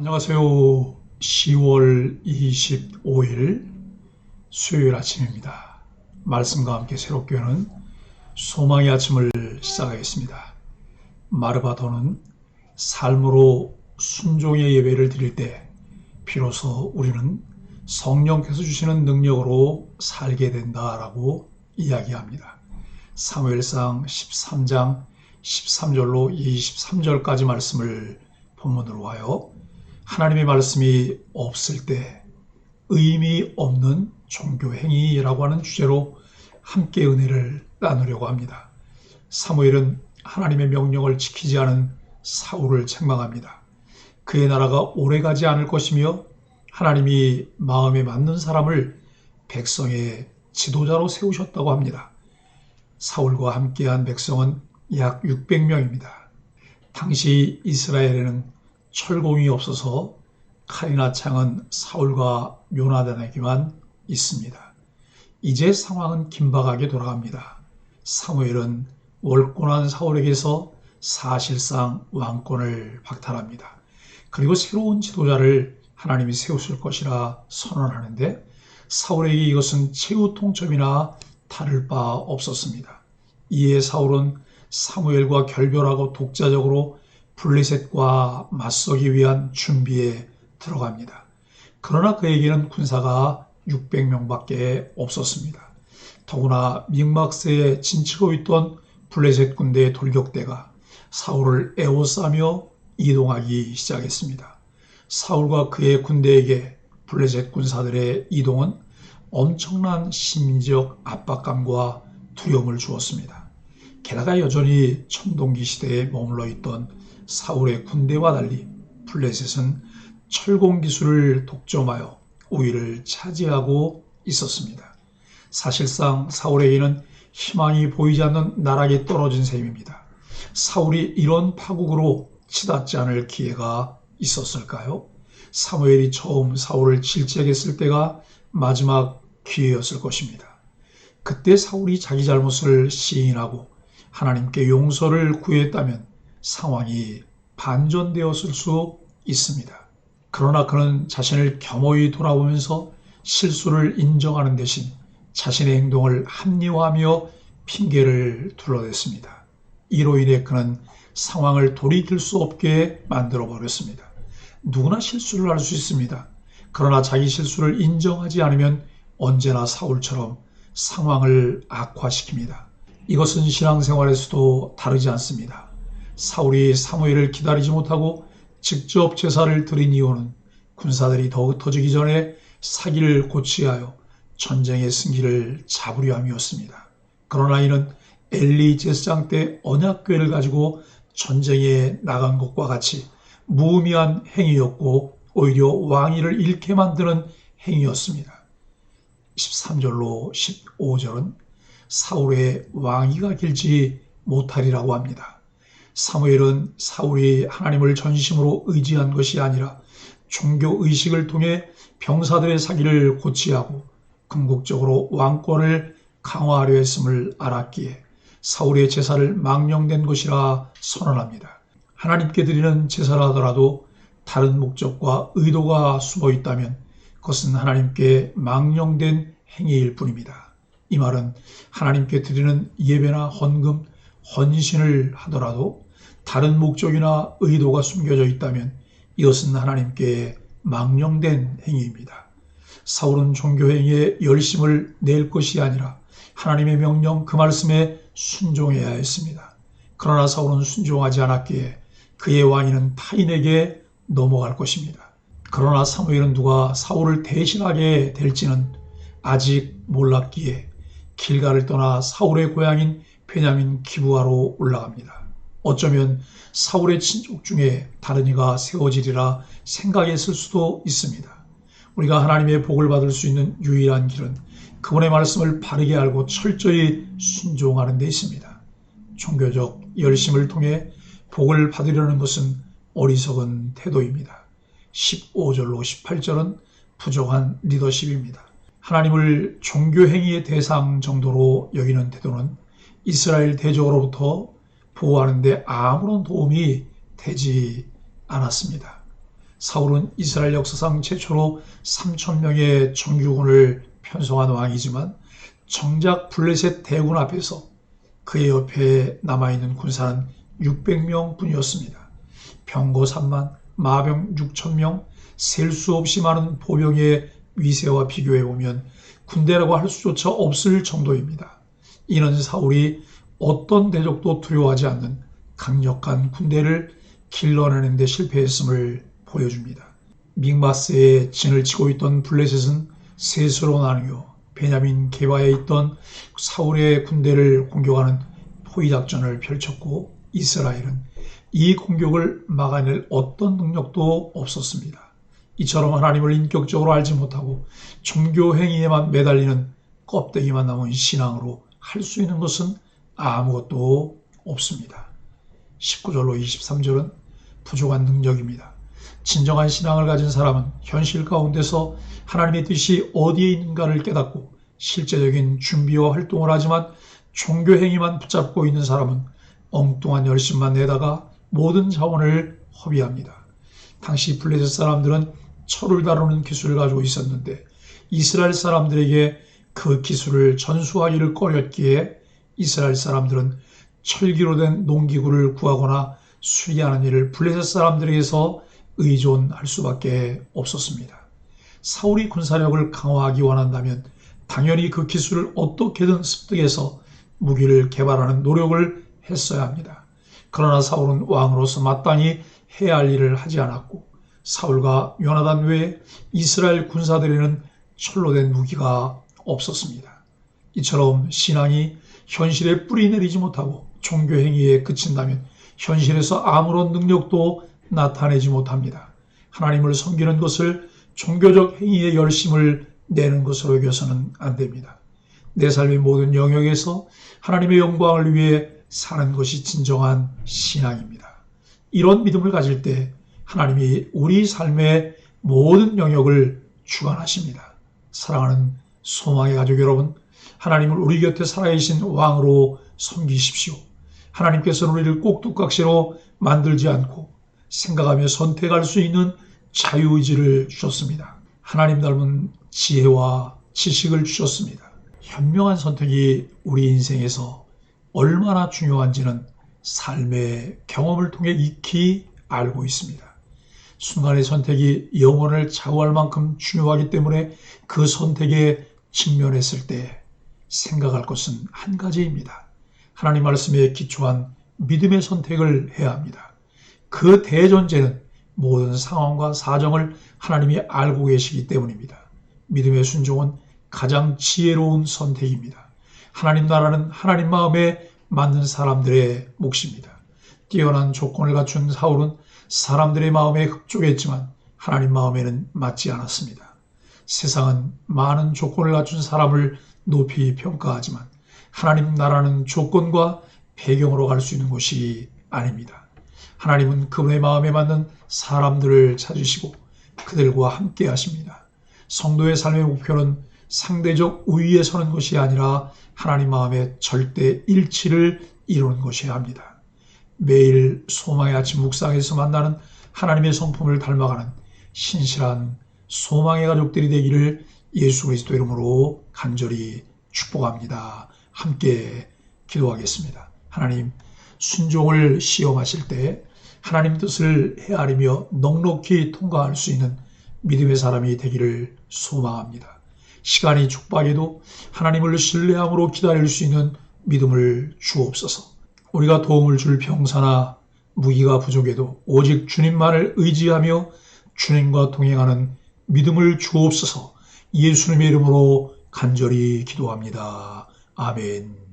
안녕하세요. 10월 25일 수요일 아침입니다. 말씀과 함께 새롭게 여는 소망의 아침을 시작하겠습니다. 마르바도는 삶으로 순종의 예배를 드릴 때 비로소 우리는 성령께서 주시는 능력으로 살게 된다라고 이야기합니다. 사무엘상 13장 13절로 23절까지 말씀을 본문으로 하여 하나님의 말씀이 없을 때 의미 없는 종교행위라고 하는 주제로 함께 은혜를 나누려고 합니다. 사무엘은 하나님의 명령을 지키지 않은 사울을 책망합니다. 그의 나라가 오래가지 않을 것이며 하나님이 마음에 맞는 사람을 백성의 지도자로 세우셨다고 합니다. 사울과 함께한 백성은 약 600명입니다. 당시 이스라엘에는 철공이 없어서 칼이나 창은 사울과 요나단에게만 있습니다. 이제 상황은 긴박하게 돌아갑니다. 사무엘은 월권한 사울에게서 사실상 왕권을 박탈합니다. 그리고 새로운 지도자를 하나님이 세우실 것이라 선언하는데 사울에게 이것은 최후 통첩이나 다를 바 없었습니다. 이에 사울은 사무엘과 결별하고 독자적으로 블레셋과 맞서기 위한 준비에 들어갑니다. 그러나 그에게는 군사가 600명밖에 없었습니다. 더구나 믹막스에 진치고 있던 블레셋 군대의 돌격대가 사울을 에워싸며 이동하기 시작했습니다. 사울과 그의 군대에게 블레셋 군사들의 이동은 엄청난 심리적 압박감과 두려움을 주었습니다. 게다가 여전히 청동기 시대에 머물러 있던 사울의 군대와 달리 블레셋은 철공 기술을 독점하여 우위를 차지하고 있었습니다. 사실상 사울에게는 희망이 보이지 않는 나락에 떨어진 셈입니다. 사울이 이런 파국으로 치닫지 않을 기회가 있었을까요? 사무엘이 처음 사울을 질책했을 때가 마지막 기회였을 것입니다. 그때 사울이 자기 잘못을 시인하고 하나님께 용서를 구했다면 상황이 반전되었을 수 있습니다. 그러나 그는 자신을 겸허히 돌아보면서 실수를 인정하는 대신 자신의 행동을 합리화하며 핑계를 둘러댔습니다. 이로 인해 그는 상황을 돌이킬 수 없게 만들어버렸습니다. 누구나 실수를 할 수 있습니다. 그러나 자기 실수를 인정하지 않으면 언제나 사울처럼 상황을 악화시킵니다. 이것은 신앙생활에서도 다르지 않습니다. 사울이 사무엘을 기다리지 못하고 직접 제사를 드린 이유는 군사들이 더 흩어지기 전에 사기를 고치하여 전쟁의 승기를 잡으려 함이었습니다. 그러나 이는 엘리 제사장 때 언약궤를 가지고 전쟁에 나간 것과 같이 무의미한 행위였고 오히려 왕위를 잃게 만드는 행위였습니다. 13절로 15절은 사울의 왕위가 길지 못하리라고 합니다. 사무엘은 사울이 하나님을 전심으로 의지한 것이 아니라 종교의식을 통해 병사들의 사기를 고치하고 궁극적으로 왕권을 강화하려 했음을 알았기에 사울의 제사를 망령된 것이라 선언합니다. 하나님께 드리는 제사라 하더라도 다른 목적과 의도가 숨어 있다면 그것은 하나님께 망령된 행위일 뿐입니다. 이 말은 하나님께 드리는 예배나 헌금, 헌신을 하더라도 다른 목적이나 의도가 숨겨져 있다면 이것은 하나님께 망령된 행위입니다. 사울은 종교행위에 열심을 낼 것이 아니라 하나님의 명령 그 말씀에 순종해야 했습니다. 그러나 사울은 순종하지 않았기에 그의 왕위는 타인에게 넘어갈 것입니다. 그러나 사무엘은 누가 사울을 대신하게 될지는 아직 몰랐기에 길갈을 떠나 사울의 고향인 베냐민 기브아로 올라갑니다. 어쩌면 사울의 친족 중에 다른 이가 세워지리라 생각했을 수도 있습니다. 우리가 하나님의 복을 받을 수 있는 유일한 길은 그분의 말씀을 바르게 알고 철저히 순종하는 데 있습니다. 종교적 열심을 통해 복을 받으려는 것은 어리석은 태도입니다. 15절로 18절은 부족한 리더십입니다. 하나님을 종교행위의 대상 정도로 여기는 태도는 이스라엘 대적으로부터 보호하는 데 아무런 도움이 되지 않았습니다. 사울은 이스라엘 역사상 최초로 3,000명의 정규군을 편성한 왕이지만 정작 블레셋 대군 앞에서 그의 옆에 남아있는 군사는 600명 뿐이었습니다. 병거 3만, 마병 6,000명, 셀 수 없이 많은 보병의 위세와 비교해보면 군대라고 할 수조차 없을 정도입니다. 이는 사울이 어떤 대적도 두려워하지 않는 강력한 군대를 길러내는 데 실패했음을 보여줍니다. 믹마스에 진을 치고 있던 블레셋은 셋으로 나누어 베냐민 게바에 있던 사울의 군대를 공격하는 포위작전을 펼쳤고 이스라엘은 이 공격을 막아낼 어떤 능력도 없었습니다. 이처럼 하나님을 인격적으로 알지 못하고 종교 행위에만 매달리는 껍데기만 남은 신앙으로 할 수 있는 것은 아무것도 없습니다. 19절로 23절은 부족한 능력입니다. 진정한 신앙을 가진 사람은 현실 가운데서 하나님의 뜻이 어디에 있는가를 깨닫고 실제적인 준비와 활동을 하지만 종교 행위만 붙잡고 있는 사람은 엉뚱한 열심만 내다가 모든 자원을 허비합니다. 당시 블레셋 사람들은 철을 다루는 기술을 가지고 있었는데 이스라엘 사람들에게 그 기술을 전수하기를 꺼렸기에 이스라엘 사람들은 철기로 된 농기구를 구하거나 수리하는 일을 블레셋 사람들에게서 의존할 수밖에 없었습니다. 사울이 군사력을 강화하기 원한다면 당연히 그 기술을 어떻게든 습득해서 무기를 개발하는 노력을 했어야 합니다. 그러나 사울은 왕으로서 마땅히 해야 할 일을 하지 않았고 사울과 요나단 외에 이스라엘 군사들에는 철로 된 무기가 없었습니다. 이처럼 신앙이 현실에 뿌리 내리지 못하고 종교 행위에 그친다면 현실에서 아무런 능력도 나타내지 못합니다. 하나님을 섬기는 것을 종교적 행위에 열심을 내는 것으로 여겨서는 안 됩니다. 내 삶의 모든 영역에서 하나님의 영광을 위해 사는 것이 진정한 신앙입니다. 이런 믿음을 가질 때 하나님이 우리 삶의 모든 영역을 주관하십니다. 사랑하는 소망의 가족 여러분, 하나님을 우리 곁에 살아계신 왕으로 섬기십시오. 하나님께서는 우리를 꼭두각시로 만들지 않고 생각하며 선택할 수 있는 자유의지를 주셨습니다. 하나님 닮은 지혜와 지식을 주셨습니다. 현명한 선택이 우리 인생에서 얼마나 중요한지는 삶의 경험을 통해 익히 알고 있습니다. 순간의 선택이 영혼을 좌우할 만큼 중요하기 때문에 그 선택에 직면했을 때 생각할 것은 한 가지입니다. 하나님 말씀에 기초한 믿음의 선택을 해야 합니다. 그 대전제는 모든 상황과 사정을 하나님이 알고 계시기 때문입니다. 믿음의 순종은 가장 지혜로운 선택입니다. 하나님 나라는 하나님 마음에 맞는 사람들의 몫입니다. 뛰어난 조건을 갖춘 사울은 사람들의 마음에 흡족했지만 하나님 마음에는 맞지 않았습니다. 세상은 많은 조건을 갖춘 사람을 높이 평가하지만 하나님 나라는 조건과 배경으로 갈 수 있는 곳이 아닙니다. 하나님은 그분의 마음에 맞는 사람들을 찾으시고 그들과 함께 하십니다. 성도의 삶의 목표는 상대적 우위에 서는 것이 아니라 하나님 마음의 절대 일치를 이루는 것이어야 합니다. 매일 소망의 아침 묵상에서 만나는 하나님의 성품을 닮아가는 신실한 소망의 가족들이 되기를 예수 그리스도 이름으로 간절히 축복합니다. 함께 기도하겠습니다. 하나님, 순종을 시험하실 때 하나님 뜻을 헤아리며 넉넉히 통과할 수 있는 믿음의 사람이 되기를 소망합니다. 시간이 촉박해도 하나님을 신뢰함으로 기다릴 수 있는 믿음을 주옵소서. 우리가 도움을 줄 병사나 무기가 부족해도 오직 주님만을 의지하며 주님과 동행하는 믿음을 주옵소서. 예수님의 이름으로 간절히 기도합니다. 아멘.